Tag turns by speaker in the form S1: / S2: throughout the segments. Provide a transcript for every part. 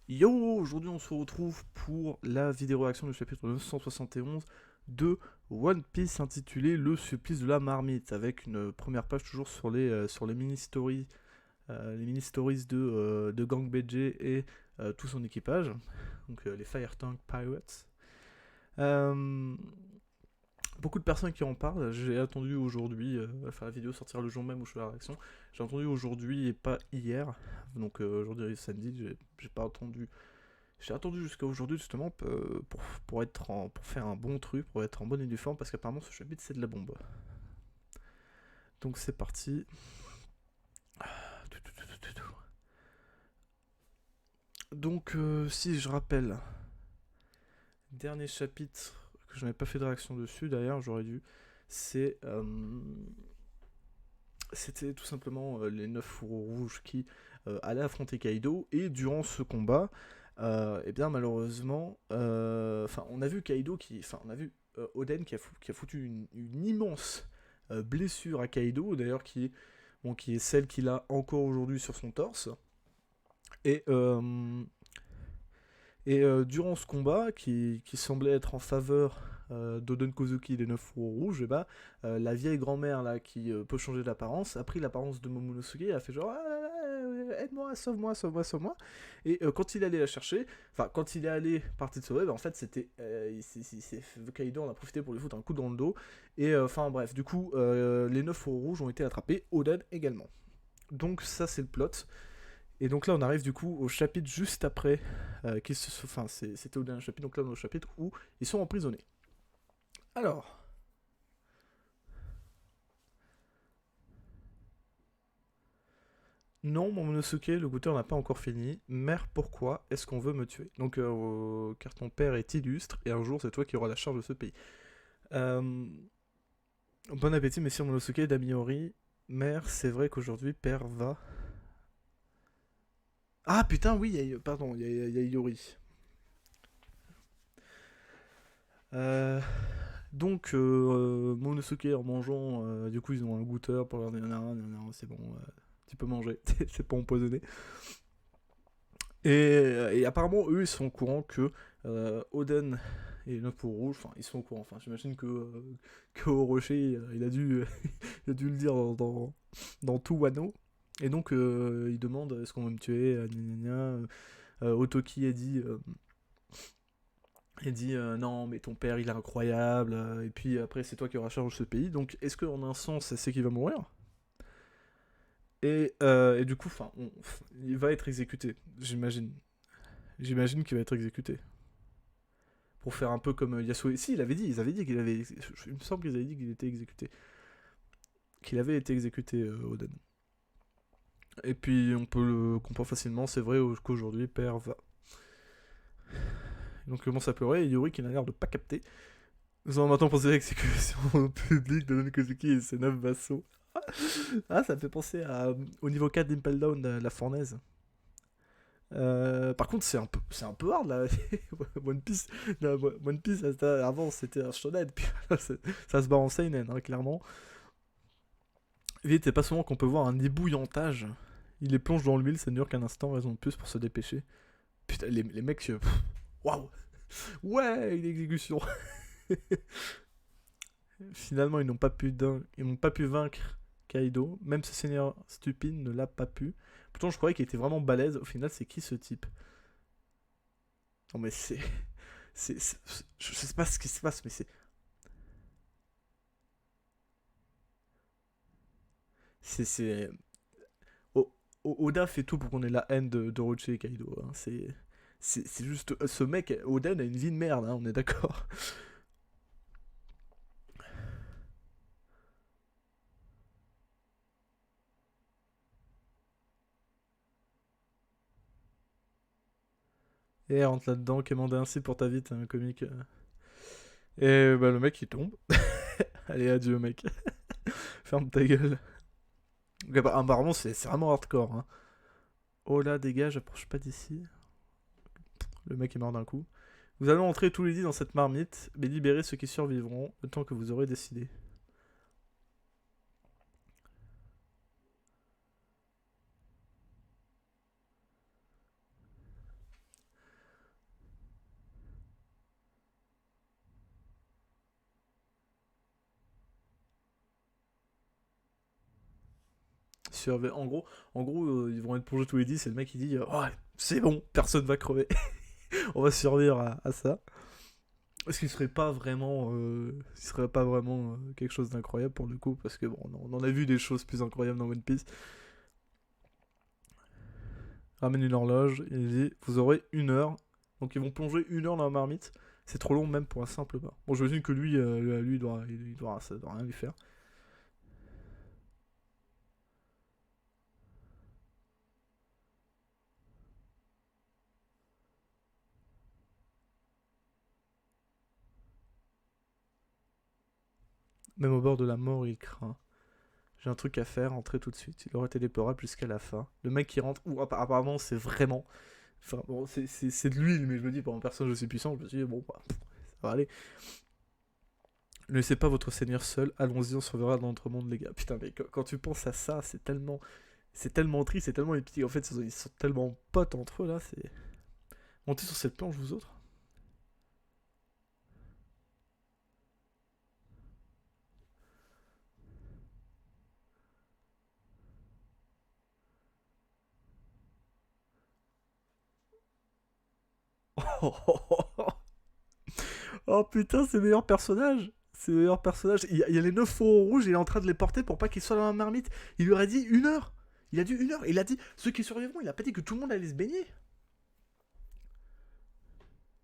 S1: Yo, aujourd'hui on se retrouve pour la vidéo réaction du chapitre 971 de One Piece intitulé Le supplice de la marmite, avec une première page toujours sur les mini-stories de Gang BJ et tout son équipage, donc les Fire Tank Pirates. Euh, Beaucoup de personnes qui en parlent, j'ai attendu aujourd'hui, enfin la vidéo sortira le jour même où je fais la réaction, j'ai attendu aujourd'hui et pas hier, donc aujourd'hui est samedi, j'ai pas attendu. J'ai attendu jusqu'à aujourd'hui justement pour faire un bon truc, pour être en bonne uniforme, parce qu'apparemment ce chapitre c'est de la bombe. Donc c'est parti. Donc si je rappelle, dernier chapitre que je n'avais pas fait de réaction dessus d'ailleurs, j'aurais dû, c'est c'était tout simplement les 9 fourreaux rouges qui allaient affronter Kaido, et durant ce combat, eh bien malheureusement, enfin on a vu Kaido enfin on a vu Oden qui a foutu une immense blessure à Kaido, d'ailleurs qui est celle qu'il a encore aujourd'hui sur son torse. Et, durant ce combat, qui semblait être en faveur d'Oden Kozuki et des 9 fourreaux rouges, et bah, la vieille grand-mère là qui peut changer d'apparence a pris l'apparence de Momonosuke et a fait genre aide-moi, sauve-moi, sauve-moi, sauve-moi. Et quand il allait la chercher, enfin quand il est allé partir de sauver, bah, en fait c'était Kaido en a profité pour lui foutre un coup dans le dos. Et enfin bref, du coup les 9 fourreaux rouges ont été attrapés, Oden également. Donc ça c'est le plot. Et donc là, on arrive du coup au chapitre juste après, enfin c'était au dernier chapitre, donc là on est au chapitre où ils sont emprisonnés. Alors, non, mon Momonosuke, le goûteur n'a pas encore fini. Mère, pourquoi est-ce qu'on veut me tuer? Donc, car ton père est illustre, et un jour c'est toi qui auras la charge de ce pays. Euh, Bon appétit, messire Momonosuke d'Amiori. Mère, c'est vrai qu'aujourd'hui, père va... Ah putain, oui, pardon, il y a Iori. Euh, Donc, Monosuke en mangeant, du coup, ils ont un goûteur pour leur dire c'est bon, tu peux manger, c'est pas empoisonné. Et apparemment, eux, ils sont au courant que Oden et Neuf pour Rouge, enfin, ils sont au courant. Enfin, j'imagine que Orochi, il a dû le dire dans tout Wano. Et donc, il demande est-ce qu'on va me tuer, Otoki a dit. Il dit non mais ton père il est incroyable, et puis après c'est toi qui auras charge de ce pays, donc est-ce qu'en un sens c'est qu'il va mourir? Et du coup il va être exécuté, j'imagine qu'il va être exécuté pour faire un peu comme Yasuo. Si, ils avaient dit qu'il avait, il me semble qu'ils avaient dit qu'il était exécuté, qu'il avait été exécuté, Oden. Et puis on peut le comprendre facilement, c'est vrai qu'aujourd'hui père va, donc il commence à pleurer, et Yori qui n'a l'air de pas capter. Nous allons maintenant procéder à l'exécution publique de Kozuki et ses 9 vassaux. Ah, ça me fait penser au niveau 4 d'Impel Down, la fournaise. Par contre, c'est un peu hard là. One Piece, One Piece avant c'était un shonen, puis ça se bat en seinen, hein, clairement. Vite, c'est pas souvent qu'on peut voir un ébouillantage. Il les plonge dans l'huile, ça ne dure qu'un instant, raison de plus pour se dépêcher. Putain, les mecs, waouh, ouais, une exécution. Finalement, ils n'ont pas pu vaincre Kaido. Même ce seigneur stupide ne l'a pas pu. Pourtant, je croyais qu'il était vraiment balèze. Au final, c'est qui ce type? Non, mais je sais pas ce qui se passe, mais c'est. C'est. Oda fait tout pour qu'on ait la haine de Orochi et Kaido, hein. C'est juste. Ce mec, Oden, a une vie de merde, hein, on est d'accord. Et rentre là-dedans, quémander ainsi pour ta vie, t'es un comique. Et bah, le mec, il tombe. Allez, adieu, mec. Ferme ta gueule. Donc, apparemment, c'est vraiment hardcore, hein. Oh là, dégage, approche pas d'ici. Le mec est mort d'un coup. Vous allez entrer tous les 10 dans cette marmite, mais libérer ceux qui survivront, le temps que vous aurez décidé. En gros, ils vont être plongés tous les 10 et le mec il dit oh, c'est bon, personne va crever. On va survivre à ça. Ce qui serait pas vraiment, quelque chose d'incroyable pour le coup, parce que bon, on en a vu des choses plus incroyables dans One Piece. Ramène une horloge, il dit vous aurez 1 heure. Donc ils vont plonger 1 heure dans la marmite. C'est trop long même pour un simple pas. Bon, je me dis que lui ça doit rien lui faire. Même au bord de la mort, il craint. J'ai un truc à faire, entrez tout de suite. Il aurait été déplorable jusqu'à la fin. Le mec qui rentre, ou apparemment c'est vraiment. Enfin bon, c'est de l'huile, mais je me dis, pour une personne aussi puissante, je me suis dit, bon, bah, ça va aller. Ne laissez pas votre seigneur seul, allons-y, on se reverra dans notre monde, les gars. Putain, mais quand tu penses à ça, c'est tellement triste, c'est tellement épique. En fait, ils sont tellement potes entre eux, là, c'est. Montez sur cette planche, vous autres. Oh putain, c'est le meilleur personnage. C'est le meilleur personnage. Il y a les 9 fauves rouges, il est en train de les porter pour pas qu'ils soient dans la marmite. Il lui aurait dit 1 heure. Il a dit 1 heure. Il a dit ceux qui survivront. Il a pas dit que tout le monde allait se baigner.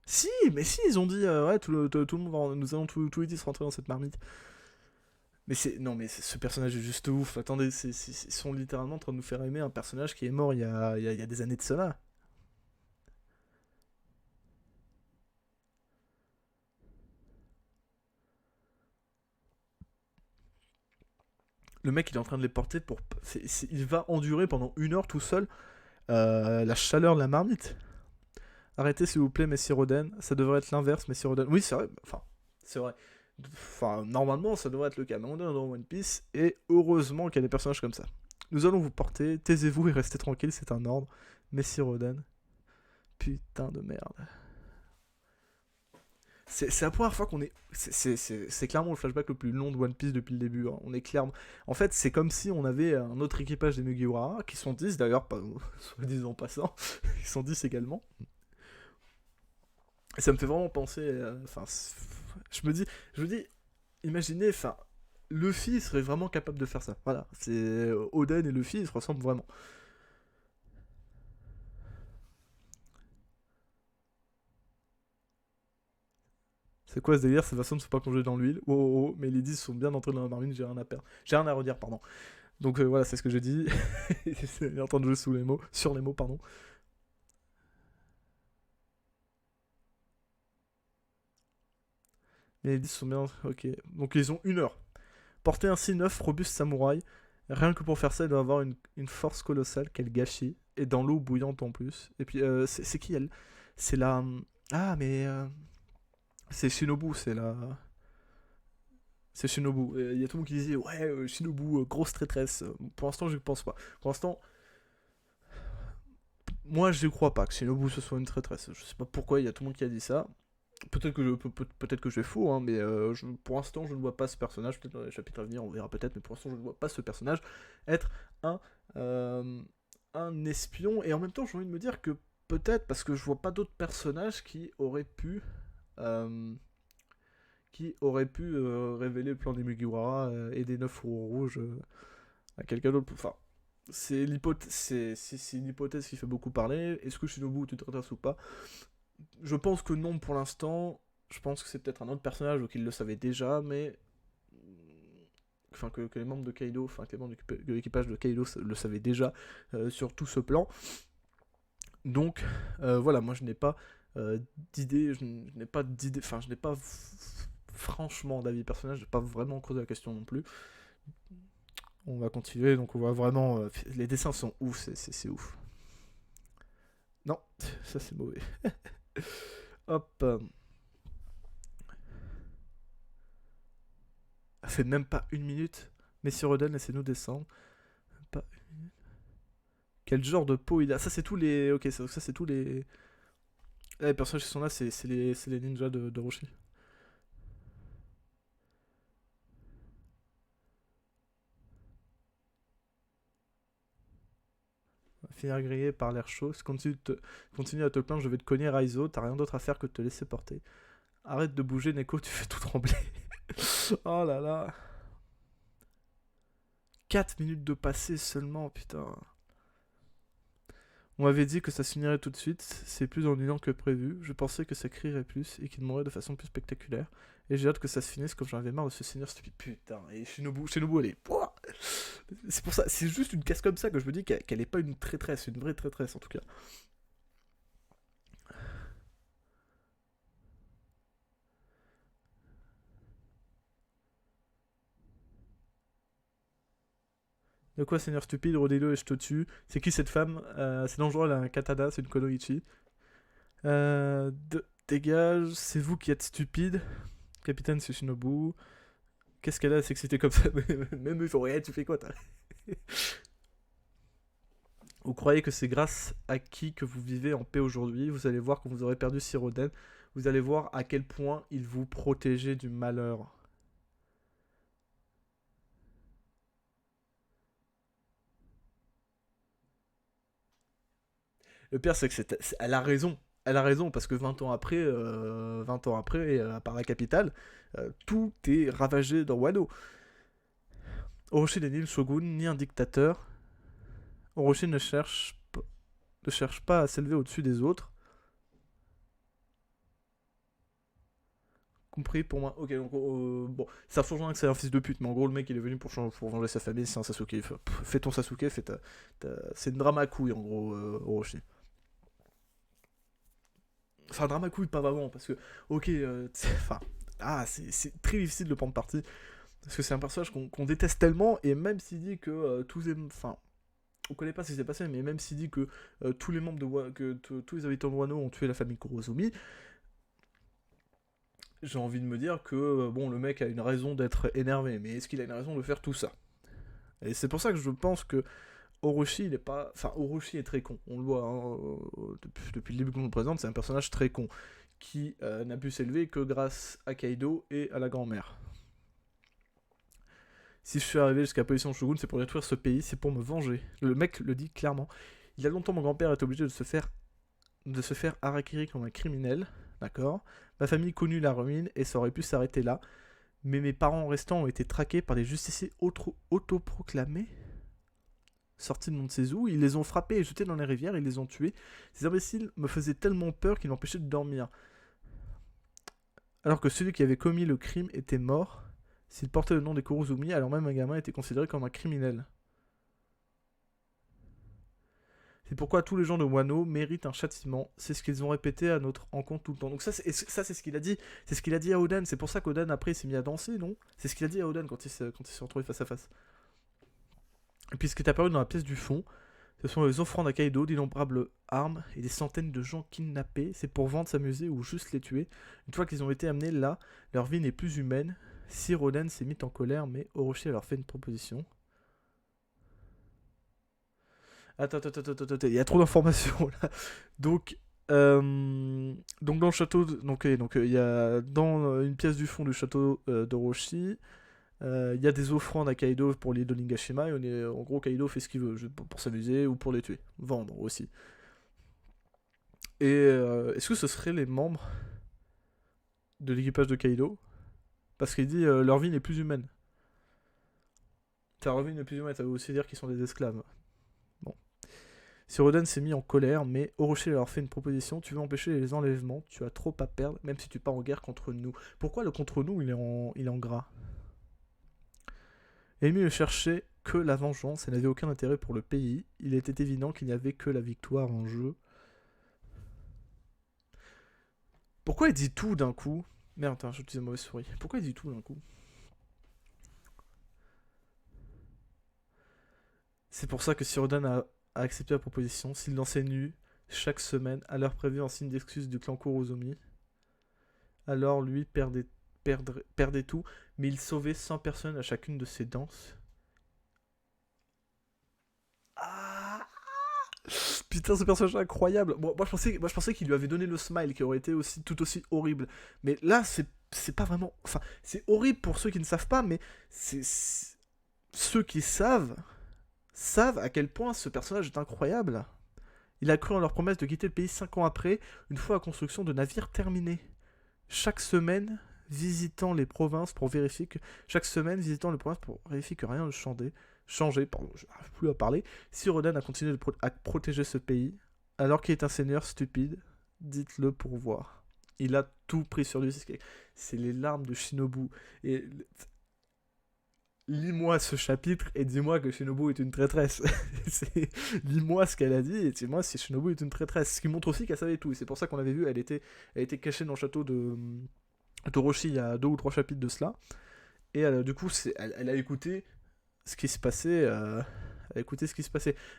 S1: Si, mais si, ils ont dit ouais, tout le monde nous allons tous les 10 rentrer dans cette marmite. Mais c'est. Non, mais ce personnage est juste ouf. Attendez, ils sont littéralement en train de nous faire aimer un personnage qui est mort il y a des années de cela. Le mec, il est en train de les porter pour. Il va endurer pendant 1 heure tout seul la chaleur de la marmite. Arrêtez s'il vous plaît, Messie Roden. Ça devrait être l'inverse, Messie Roden. Oui, c'est vrai. Enfin, c'est vrai. Enfin, normalement, ça devrait être le cas. Mais on est dans One Piece et heureusement qu'il y a des personnages comme ça. Nous allons vous porter. Taisez-vous et restez tranquille, c'est un ordre. Messie Roden. Putain de merde. C'est la première fois qu'on est. C'est clairement le flashback le plus long de One Piece depuis le début. Hein. On est clairement. En fait, c'est comme si on avait un autre équipage des Mugiwara, qui sont 10 d'ailleurs, pas soi-disant passant, ils sont 10 également. Et ça me fait vraiment penser. Enfin, je me dis, imaginez, enfin, Luffy serait vraiment capable de faire ça. Voilà, c'est Oden et Luffy, ils se ressemblent vraiment. C'est quoi ce délire? Ces façons ne sont pas plongées dans l'huile. Oh, oh, oh, mais les 10 sont bien entrés dans la marmine, j'ai rien à perdre. J'ai rien à redire, pardon. Donc voilà, c'est ce que j'ai dit. Il est en train de jouer sous les mots, sur les mots, pardon. Mais les 10 sont bien. Ok. Donc ils ont 1 heure. Porter ainsi 9 robustes samouraïs. Rien que pour faire ça, il doit avoir une force colossale, quel gâchis. Et dans l'eau bouillante en plus. Et puis, c'est qui elle? C'est la. Ah, mais. C'est Shinobu, c'est la. C'est Shinobu. Il y a tout le monde qui disait, ouais, Shinobu, grosse traîtresse. Pour l'instant, je ne pense pas. Pour l'instant, moi, je ne crois pas que Shinobu ce soit une traîtresse. Je sais pas pourquoi il y a tout le monde qui a dit ça. Peut-être que je vais faux, hein, mais pour l'instant, je ne vois pas ce personnage. Peut-être dans les chapitres à venir, on verra peut-être, mais pour l'instant, je ne vois pas ce personnage être un, euh, un espion. Et en même temps, j'ai envie de me dire que peut-être, parce que je vois pas d'autres personnages euh, qui auraient pu révéler le plan des Mugiwara et des 9 roues rouges à quelqu'un d'autre. Enfin, c'est une hypothèse qui fait beaucoup parler. Est-ce que Shinobu est une traîtresse ou pas? Je pense que non pour l'instant. Je pense que c'est peut-être un autre personnage ou qu'il le savait déjà, mais. Enfin, que les membres de Kaido, enfin, que les membres de l'équipage de Kaido le savaient déjà sur tout ce plan. Donc, voilà, moi je n'ai pas d'idée, je n'ai pas d'idée, enfin, je n'ai pas franchement d'avis personnel, je n'ai pas vraiment creusé la question non plus. On va continuer, donc on voit vraiment. Les dessins sont ouf, c'est ouf. Non, ça c'est mauvais. Hop. Ça fait même pas 1 minute. Messieurs Roden, laissez-nous descendre. Pas une minute. Quel genre de peau il a? Ça, c'est tous les. Ok, ça, c'est tous les. Les personnages qui sont là, c'est les ninjas de Roshi. finir grillé par l'air chaud. Si continue à te plaindre, je vais te cogner Raizo. T'as rien d'autre à faire que de te laisser porter. Arrête de bouger, Neko, tu fais tout trembler. Oh là là. 4 minutes de passé seulement, putain. On m'avait dit que ça se finirait tout de suite, c'est plus ennuyant que prévu. Je pensais que ça crierait plus et qu'il mourrait de façon plus spectaculaire. Et j'ai hâte que ça se finisse comme j'en avais marre de ce seigneur stupide. Putain, et Shinobu elle est... Pouah, c'est pour ça, c'est juste une casse comme ça que je me dis qu'elle est pas une traîtresse, une vraie traîtresse en tout cas. De quoi, seigneur stupide, Rodélo et je te tue. C'est qui cette femme? C'est dangereux, elle a un katana, c'est une Konoichi. Dégage, c'est vous qui êtes stupide. Capitaine, c'est Shinobu. Qu'est-ce qu'elle a à s'exciter comme ça? Même il faut rien, tu fais quoi, t'as... Vous croyez que c'est grâce à qui que vous vivez en paix aujourd'hui? Vous allez voir quand vous aurez perdu Siroden. Vous allez voir à quel point il vous protégeait du malheur. Le pire, c'est que elle a raison. Elle a raison, parce que 20 ans après, par la capitale, tout est ravagé dans Wano. Orochi n'est ni le shogun, ni un dictateur. Orochi ne cherche pas à s'élever au-dessus des autres. Compris pour moi. Ok, donc bon, ça rejoint que c'est un fils de pute, mais en gros, le mec il est venu pour venger sa famille, c'est un Sasuke. Fais ton Sasuke, c'est une drama couille en gros, Orochi. Enfin, drama couille, pas vraiment, parce que, ok, enfin, c'est très difficile de prendre parti, parce que c'est un personnage qu'on déteste tellement, et même s'il dit que tous les. Enfin, on connaît pas ce qui s'est passé, mais même s'il dit que tous les membres tous les habitants de Wano ont tué la famille Kurozumi, j'ai envie de me dire que, bon, le mec a une raison d'être énervé, mais est-ce qu'il a une raison de faire tout ça? Et c'est pour ça que je pense que Orochi, il est pas. Enfin, Orochi est très con. On le voit hein, depuis le début qu'on le présente, c'est un personnage très con qui n'a pu s'élever que grâce à Kaido et à la grand-mère. Si je suis arrivé jusqu'à la position de Shogun, c'est pour détruire ce pays, c'est pour me venger. Le mec le dit clairement. Il y a longtemps, mon grand-père est obligé de se faire harakiri comme un criminel, d'accord. Ma famille connut la ruine et ça aurait pu s'arrêter là, mais mes parents restants ont été traqués par des justiciers autoproclamés sortis de non sait où, ils les ont frappés et jetés dans les rivières, ils les ont tués. Ces imbéciles me faisaient tellement peur qu'ils m'empêchaient de dormir. Alors que celui qui avait commis le crime était mort, s'il portait le nom des Kurozumi, alors même un gamin était considéré comme un criminel. C'est pourquoi tous les gens de Wano méritent un châtiment. C'est ce qu'ils ont répété à notre encontre tout le temps. Donc ça, c'est ce qu'il a dit. C'est ce qu'il a dit à Oden. C'est pour ça qu'Oden après s'est mis à danser, non? C'est ce qu'il a dit à Oden quand il s'est retrouvé face à face. Et puis ce qui est apparu dans la pièce du fond, ce sont les offrandes à Kaido, d'innombrables armes et des centaines de gens kidnappés. C'est pour vendre, s'amuser ou juste les tuer. Une fois qu'ils ont été amenés là, leur vie n'est plus humaine. Sir Oden s'est mis en colère, mais Orochi leur fait une proposition. Attends, il y a trop d'informations là. Donc, donc dans le château, il y a dans une pièce du fond du château d'Orochi, il y a des offrandes à Kaido pour l'île de Nigashima, et en gros Kaido fait ce qu'il veut, pour s'amuser ou pour les tuer, vendre aussi. Et est-ce que ce seraient les membres de l'équipage de Kaido? Parce qu'il dit leur vie n'est plus humaine. Leur vie n'est plus humaine, ça veut aussi dire qu'ils sont des esclaves. Bon. Siroden s'est mis en colère, mais Orochi leur fait une proposition. Tu veux empêcher les enlèvements, tu as trop à perdre, même si tu pars en guerre contre nous. Pourquoi le contre nous, il est en gras? L'ennemi ne cherchait que la vengeance et n'avait aucun intérêt pour le pays. Il était évident qu'il n'y avait que la victoire en jeu. Pourquoi il dit tout d'un coup? Merde, attends, j'ai utilisé mauvaise souris. Pourquoi il dit tout d'un coup? C'est pour ça que Siroden a accepté la proposition. S'il dansait nu chaque semaine, à l'heure prévue en signe d'excuse du clan Kurozumi, alors lui perdait tout, mais il sauvait 100 personnes à chacune de ses danses. Ah, putain, ce personnage est incroyable. Bon, moi je pensais qu'il lui avait donné le smile qui aurait été tout aussi horrible. Mais là, c'est pas vraiment. Enfin, c'est horrible pour ceux qui ne savent pas, mais c'est ceux qui savent. savent à quel point ce personnage est incroyable. Il a cru en leur promesse de quitter le pays 5 ans après, une fois la construction de navires terminée. Chaque semaine, visitant les provinces pour vérifier que rien ne changeait, pardon, je n'arrive plus à parler. Si Rodan a continué à protéger ce pays, alors qu'il est un seigneur stupide, dites-le pour voir. Il a tout pris sur lui. C'est les larmes de Shinobu. Et lis-moi ce chapitre et dis-moi que Shinobu est une traîtresse. Lis-moi ce qu'elle a dit et dis-moi si Shinobu est une traîtresse. Ce qui montre aussi qu'elle savait tout. Et c'est pour ça qu'on l'avait vu, elle était cachée dans le château de Toroshi il y a 2 ou 3 chapitres de cela. Et du coup, elle a écouté ce qui se passait.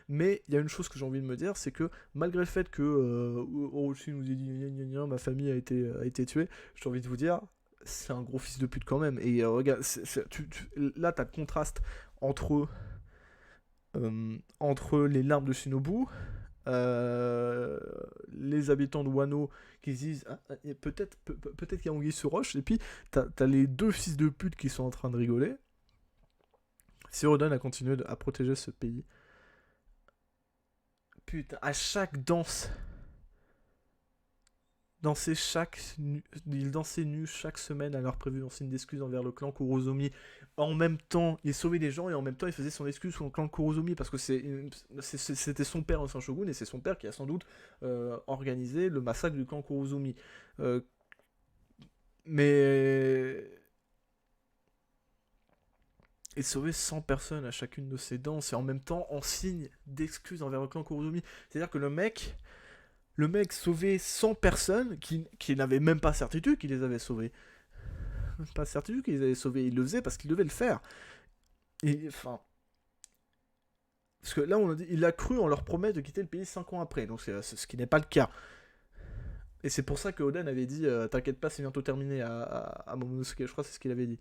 S1: Mais il y a une chose que j'ai envie de me dire, c'est que malgré le fait que Orochi nous ait dit ma famille a été tuée, j'ai envie de vous dire, c'est un gros fils de pute quand même. Et regarde, là t'as le contraste entre les larmes de Shinobu, les habitants de Wano qui se disent peut-être qu'il y a Anguille sur roche, et puis t'as les 2 fils de pute qui sont en train de rigoler. Si Rodan a continué à protéger ce pays, putain, à chaque danse, il dansait nu chaque semaine à l'heure prévue en signe d'excuse envers le clan Kurozomi. En même temps, il sauvait des gens et en même temps, il faisait son excuse sur le clan Kurozomi parce que c'était son père, un shogun, et c'est son père qui a sans doute organisé le massacre du clan Kurozomi. Mais et sauver 100 personnes à chacune de ses danses et en même temps en signe d'excuse envers le clan Kurozomi. C'est-à-dire que le mec sauvait 100 personnes qui n'avaient même pas certitude qu'il les avait sauvées. Pas certitude qu'il les avait sauvées, il le faisait parce qu'il devait le faire. Et enfin. Parce que là, on a dit, il a cru en leur promesse de quitter le pays 5 ans après, donc c'est ce qui n'est pas le cas. Et c'est pour ça que Oden avait dit t'inquiète pas, c'est bientôt terminé à Momonosuke, je crois que c'est ce qu'il avait dit.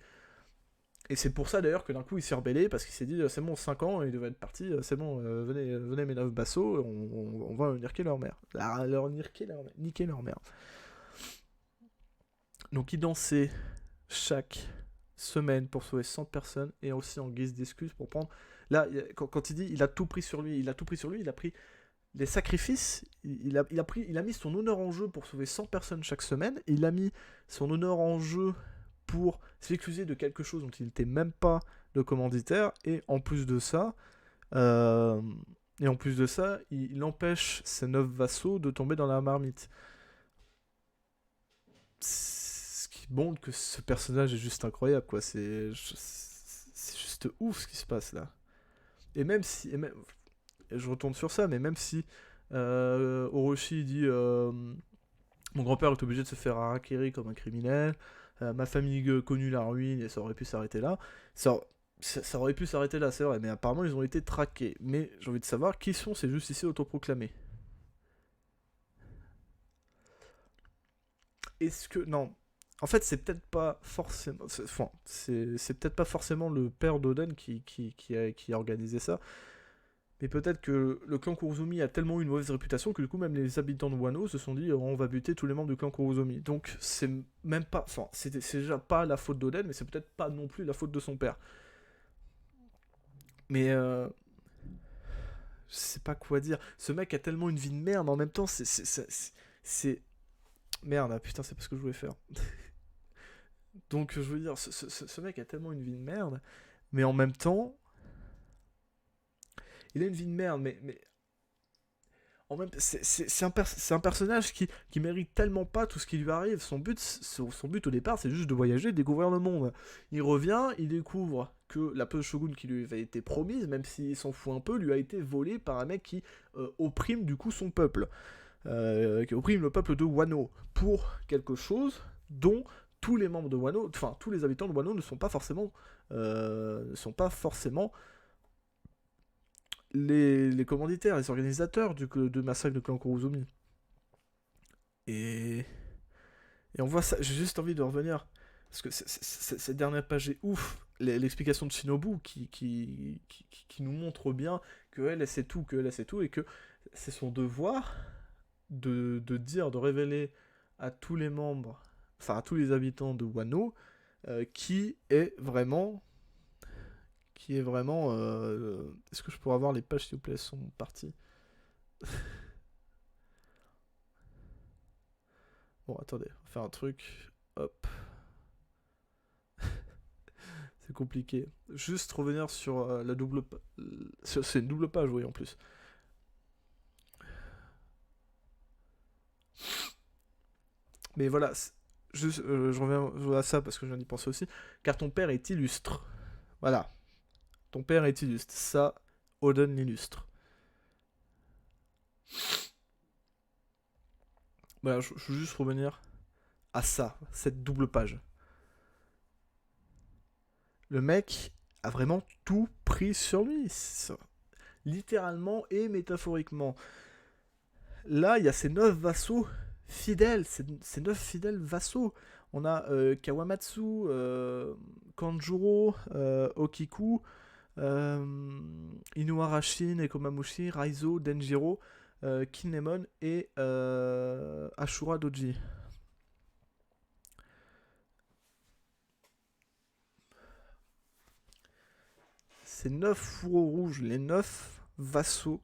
S1: Et c'est pour ça d'ailleurs que d'un coup il s'est rebellé parce qu'il s'est dit c'est bon, 5 ans, il devait être parti, c'est bon, venez mes 9 bassos, on va niquer leur mère. Niquer leur mère. Donc il dansait chaque semaine pour sauver 100 personnes et aussi en guise d'excuse pour prendre. Là, quand il dit il a tout pris sur lui, il a pris les sacrifices, il a mis son honneur en jeu pour sauver 100 personnes chaque semaine, il a mis son honneur en jeu pour s'excuser de quelque chose dont il n'était même pas le commanditaire, et en plus de ça, il empêche ses 9 vassaux de tomber dans la marmite. Ce qui montre que ce personnage est juste incroyable, quoi. C'est juste ouf ce qui se passe là. Et même si, je retourne sur ça, mais même si Orochi dit mon grand-père est obligé de se faire harakiri comme un criminel, ma famille connut la ruine et ça aurait pu s'arrêter là. Ça aurait pu s'arrêter là, c'est vrai, mais apparemment ils ont été traqués. Mais j'ai envie de savoir qui sont ces justiciers autoproclamés. Est-ce que. Non. En fait, c'est peut-être pas forcément. C'est peut-être pas forcément le père d'Oden qui a organisé ça. Mais peut-être que le clan Kurozumi a tellement eu une mauvaise réputation que du coup même les habitants de Wano se sont dit on va buter tous les membres du clan Kurozumi. Donc c'est même pas, enfin c'est déjà pas la faute d'Oden, mais c'est peut-être pas non plus la faute de son père. Mais je sais pas quoi dire. Ce mec a tellement une vie de merde, en même temps c'est merde, putain c'est pas ce que je voulais faire. Donc je veux dire ce mec a tellement une vie de merde, mais en même temps il a une vie de merde, mais en même c'est un personnage qui mérite tellement pas tout ce qui lui arrive. Son but au départ, c'est juste de voyager, de découvrir le monde. Il revient, il découvre que la peu shogun qui lui avait été promise, même s'il s'en fout un peu, lui a été volée par un mec qui opprime du coup son peuple. Qui opprime le peuple de Wano pour quelque chose dont tous les membres de Wano, enfin tous les habitants de Wano ne sont pas forcément les commanditaires, les organisateurs de massacre de clan Kurozumi. Et on voit ça, j'ai juste envie de revenir, parce que cette dernière page est ouf, l'explication de Shinobu qui nous montre bien qu'elle sait tout, et que c'est son devoir de dire, de révéler à tous les membres, enfin à tous les habitants de Wano, qui est vraiment qui est vraiment... Est-ce que je pourrais avoir les pages, s'il vous plaît, elles sont parties. Bon, attendez, on va faire un truc. Hop. C'est compliqué. Juste revenir sur la double... C'est une double page, oui, en plus. Mais voilà, juste, je reviens à ça parce que je viens d'y penser aussi. Car ton père est illustre. Voilà. Ton père est illustre. Ça, Oden l'illustre. Voilà, je veux juste revenir à ça, cette double page. Le mec a vraiment tout pris sur lui. Littéralement et métaphoriquement. Là, il y a ces 9 vassaux fidèles, ces 9 fidèles vassaux. On a Kawamatsu, Kanjuro, Okiku, Inuarashi, Nekomamushi, Raizo, Denjiro, Kinemon et Ashura Doji. Ces 9 fourreaux rouges, les 9 vassaux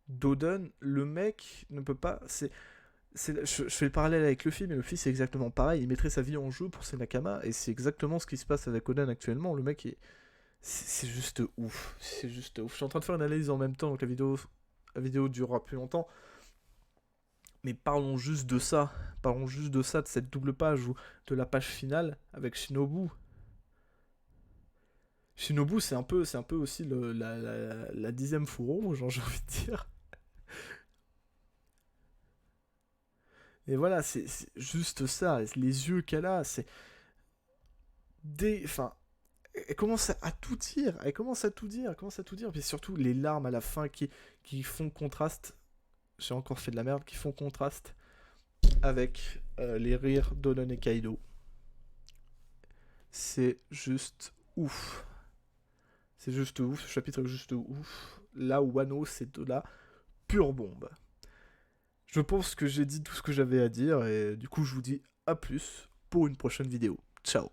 S1: d'Oden, le mec ne peut pas... je fais le parallèle avec Luffy, mais Luffy c'est exactement pareil. Il mettrait sa vie en jeu pour ses Nakama, et c'est exactement ce qui se passe avec Oden actuellement. Le mec c'est juste ouf. C'est juste ouf. Je suis en train de faire une analyse en même temps, donc la vidéo durera plus longtemps. Mais parlons juste de ça. Parlons juste de ça, de cette double page, ou de la page finale avec Shinobu. Shinobu, c'est un peu aussi la 10ème fourreau, genre, j'ai envie de dire. Et voilà, c'est juste ça. Les yeux qu'elle a, c'est... Enfin, elle commence à tout dire. Elle commence à tout dire. Elle commence à tout dire. Puis surtout, les larmes à la fin qui font contraste. J'ai encore fait de la merde. Qui font contraste avec les rires d'Oden et Kaido. C'est juste ouf. C'est juste ouf. Ce chapitre est juste ouf. Là où Wano, c'est de la pure bombe. Je pense que j'ai dit tout ce que j'avais à dire. Et du coup, je vous dis à plus pour une prochaine vidéo. Ciao.